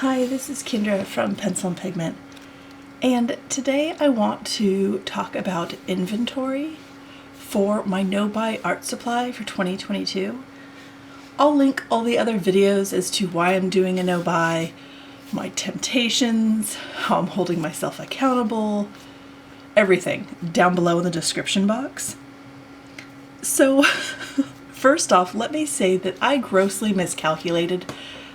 Hi, this is Kendra from Pencil and Pigment, and today I want to talk about inventory for my no-buy art supply for 2022. I'll link all the other videos as to why I'm doing a no-buy, my temptations, how I'm holding myself accountable, everything down below in the description box. So first off, let me say that I grossly miscalculated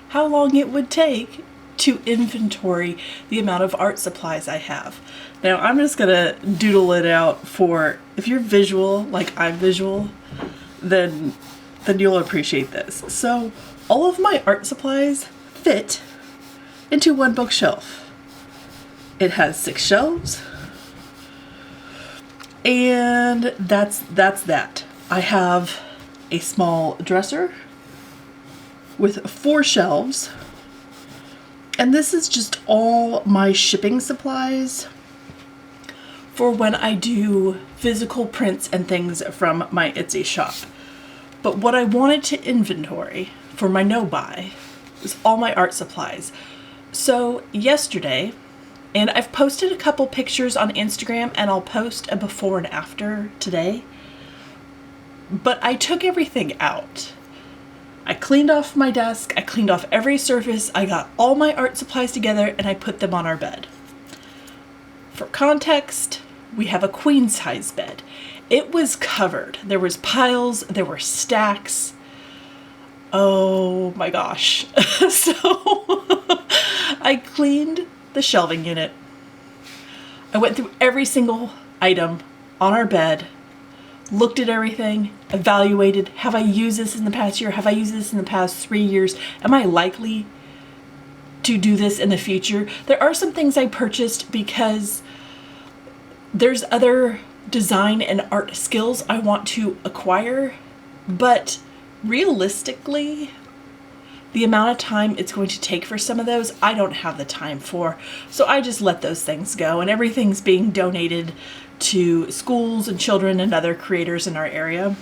how long it would take to inventory the amount of art supplies I have. Now I'm just gonna doodle it out for, if you're visual like I'm visual, then you'll appreciate this. So all of my art supplies fit into one bookshelf. It has 6 shelves, and that's that. I have a small dresser with 4 shelves, and this is just all my shipping supplies for when I do physical prints and things from my Etsy shop. But what I wanted to inventory for my no-buy was all my art supplies. So yesterday, and I've posted a couple pictures on Instagram, and I'll post a before and after today, but I took everything out. I cleaned off my desk, I cleaned off every surface, I got all my art supplies together, and I put them on our bed. For context, we have a queen size bed. It was covered. There was piles, there were stacks. Oh my gosh. So I cleaned the shelving unit. I went through every single item on our bed, looked at everything, evaluated, have I used this in the past year? Have I used this in the past 3 years? Am I likely to do this in the future? There are some things I purchased because there's other design and art skills I want to acquire, but realistically, the amount of time it's going to take for some of those, I don't have the time for. So I just let those things go, and everything's being donated to schools and children and other creators in our area.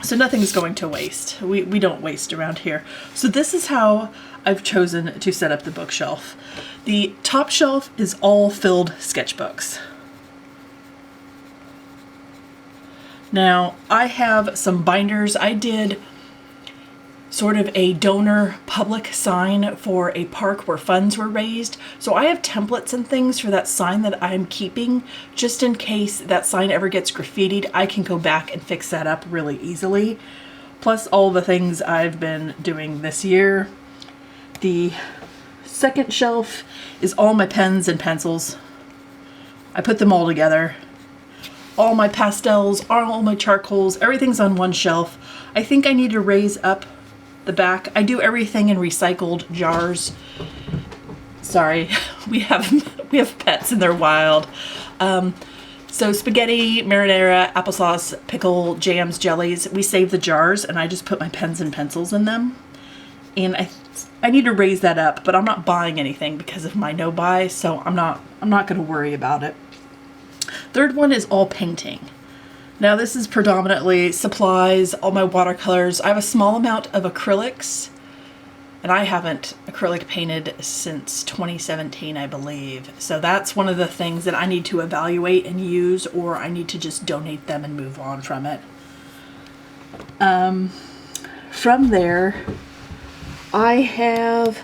So nothing's going to waste. We don't waste around here. So this is how I've chosen to set up the bookshelf. The top shelf is all filled sketchbooks. Now I have some binders. I did sort of a donor public sign for a park where funds were raised. So I have templates and things for that sign that I'm keeping just in case that sign ever gets graffitied. I can go back and fix that up really easily. Plus all the things I've been doing this year. The second shelf is all my pens and pencils. I put them all together. All my pastels, all my charcoals, everything's on one shelf. I think I need to raise up the back. I do everything in recycled jars. Sorry, we have pets and they're wild. So spaghetti, marinara, applesauce, pickle, jams, jellies, we save the jars, and I just put my pens and pencils in them. And I need to raise that up, but I'm not buying anything because of my no buy, so I'm not going to worry about it. Third one is all painting. Now this is predominantly supplies, all my watercolors. I have a small amount of acrylics, and I haven't acrylic painted since 2017, I believe. So that's one of the things that I need to evaluate and use, or I need to just donate them and move on from it. From there, I have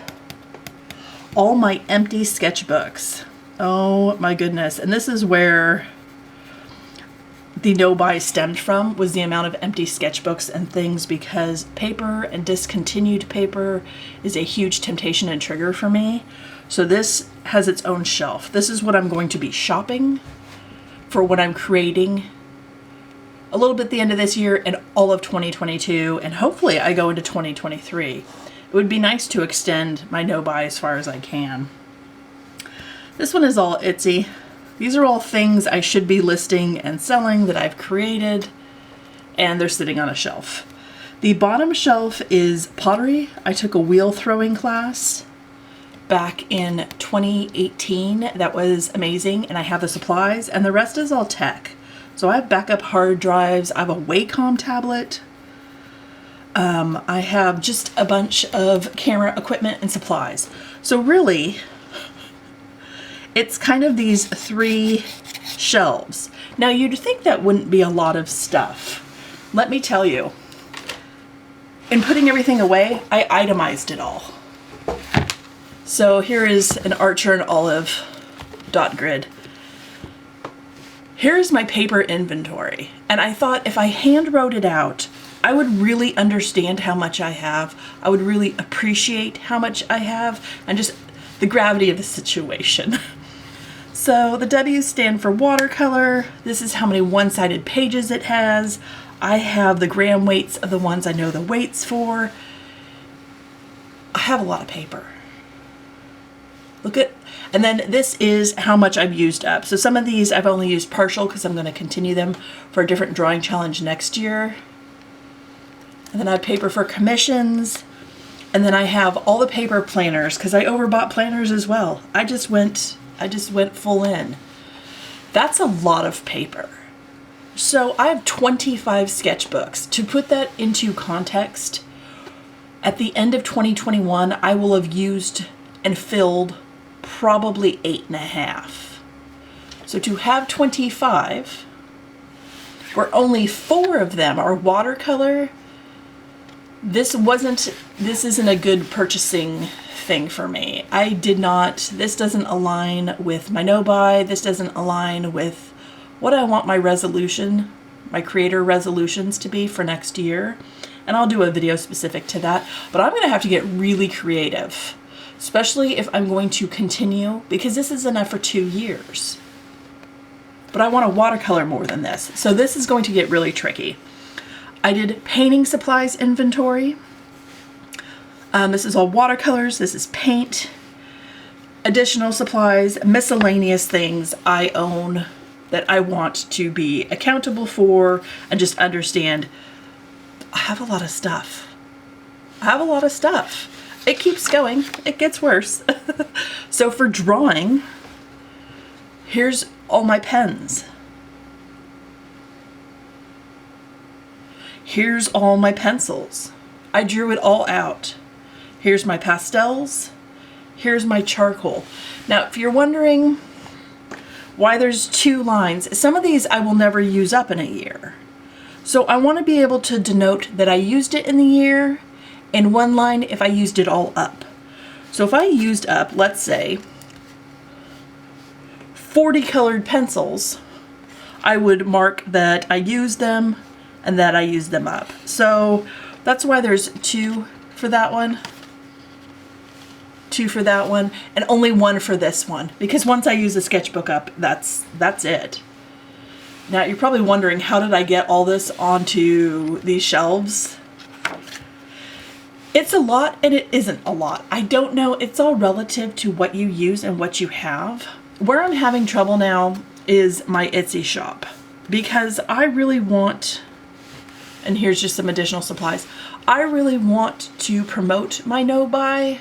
all my empty sketchbooks. Oh my goodness. And this is where the no-buy stemmed from, was the amount of empty sketchbooks and things, because paper and discontinued paper is a huge temptation and trigger for me. So this has its own shelf. This is what I'm going to be shopping for when I'm creating a little bit at the end of this year and all of 2022, and hopefully I go into 2023. It would be nice to extend my no-buy as far as I can. This one is all Etsy. These are all things I should be listing and selling that I've created, and they're sitting on a shelf. The bottom shelf is pottery. I took a wheel throwing class back in 2018. That was amazing, and I have the supplies, and the rest is all tech. So I have backup hard drives. I have a Wacom tablet. I have just a bunch of camera equipment and supplies. So really, it's kind of these 3 shelves. Now you'd think that wouldn't be a lot of stuff. Let me tell you, in putting everything away, I itemized it all. So here is an Archer and Olive dot grid. Here's my paper inventory. And I thought if I hand wrote it out, I would really understand how much I have. I would really appreciate how much I have and just the gravity of the situation. So the W's stand for watercolor. This is how many one-sided pages it has. I have the gram weights of the ones I know the weights for. I have a lot of paper. Look at, and then this is how much I've used up. So some of these I've only used partial because I'm going to continue them for a different drawing challenge next year. And then I have paper for commissions. And then I have all the paper planners because I overbought planners as well. I just went full in. That's a lot of paper. So I have 25 sketchbooks. To put that into context, at the end of 2021, I will have used and filled probably 8.5. So to have 25, where only 4 of them are watercolor, this isn't a good purchasing thing for me. This doesn't align with my no-buy. This doesn't align with what I want my resolution, my creator resolutions to be for next year. And I'll do a video specific to that, but I'm gonna have to get really creative, especially if I'm going to continue, because this is enough for 2 years. But I want a watercolor more than this. So this is going to get really tricky. I did painting supplies inventory. This is all watercolors, this is paint, additional supplies, miscellaneous things I own that I want to be accountable for and just understand. I have a lot of stuff. It keeps going, it gets worse. So for drawing, here's all my pens. Here's all my pencils. I drew it all out. Here's my pastels. Here's my charcoal. Now, if you're wondering why there's 2 lines, some of these I will never use up in a year. So I want to be able to denote that I used it in the year, and 1 line if I used it all up. So if I used up, let's say, 40 colored pencils, I would mark that I used them and that I used them up. So that's why there's 2 for that one, 2 for that one, and only 1 for this one, because once I use the sketchbook up, that's it. Now you're probably wondering, how did I get all this onto these shelves? It's a lot and it isn't a lot. I don't know, it's all relative to what you use and what you have. Where I'm having trouble now is my Etsy shop, because I really want, and here's just some additional supplies, I really want to promote my no-buy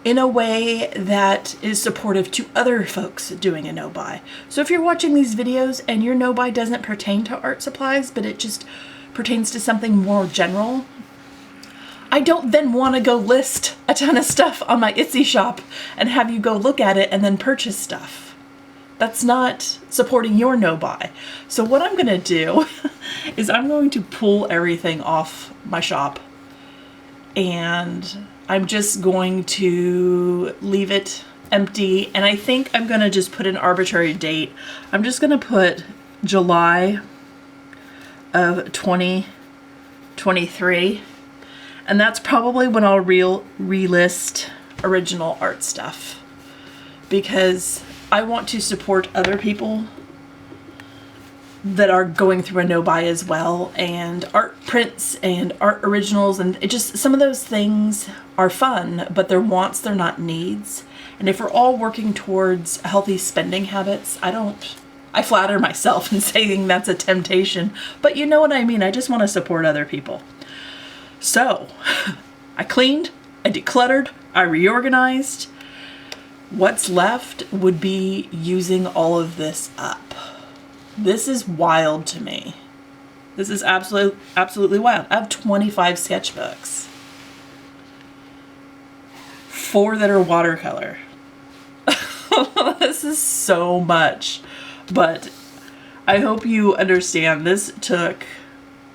in a way that is supportive to other folks doing a no-buy. So if you're watching these videos and your no-buy doesn't pertain to art supplies, but it just pertains to something more general, I don't then want to go list a ton of stuff on my Etsy shop and have you go look at it and then purchase stuff. That's not supporting your no-buy. So what I'm gonna do is I'm going to pull everything off my shop, and I'm just going to leave it empty. And I think I'm gonna just put an arbitrary date. I'm just gonna put July of 2023. And that's probably when I'll relist original art stuff, because I want to support other people that are going through a no-buy as well, and art prints and art originals, and it just, some of those things are fun, but they're wants, they're not needs. And if we're all working towards healthy spending habits, I flatter myself in saying that's a temptation, but you know what I mean. I just want to support other people. So I cleaned, I decluttered, I reorganized. What's left would be using all of this up. This is wild to me. This is absolutely wild. I have 25 sketchbooks. 4 that are watercolor. This is so much. But I hope you understand. This took,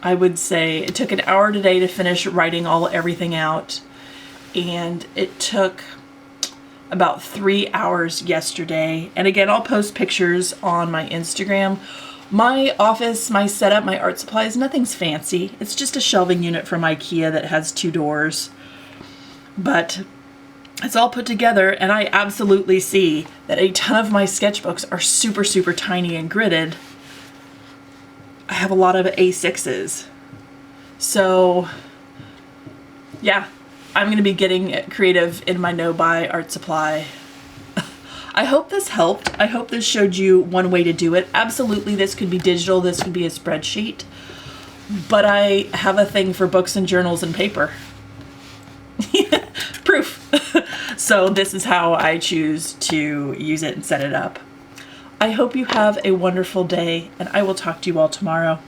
I would say, it took an hour today to finish writing everything out. And it took about 3 hours yesterday. And again, I'll post pictures on my Instagram. My office, my setup, my art supplies, nothing's fancy. It's just a shelving unit from IKEA that has 2 doors. But it's all put together, and I absolutely see that a ton of my sketchbooks are super, super tiny and gridded. I have a lot of A6s. So, yeah, I'm going to be getting creative in my no-buy art supply. I hope this helped. I hope this showed you one way to do it. Absolutely, this could be digital. This could be a spreadsheet. But I have a thing for books and journals and paper. Proof. So this is how I choose to use it and set it up. I hope you have a wonderful day, and I will talk to you all tomorrow.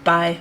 Bye.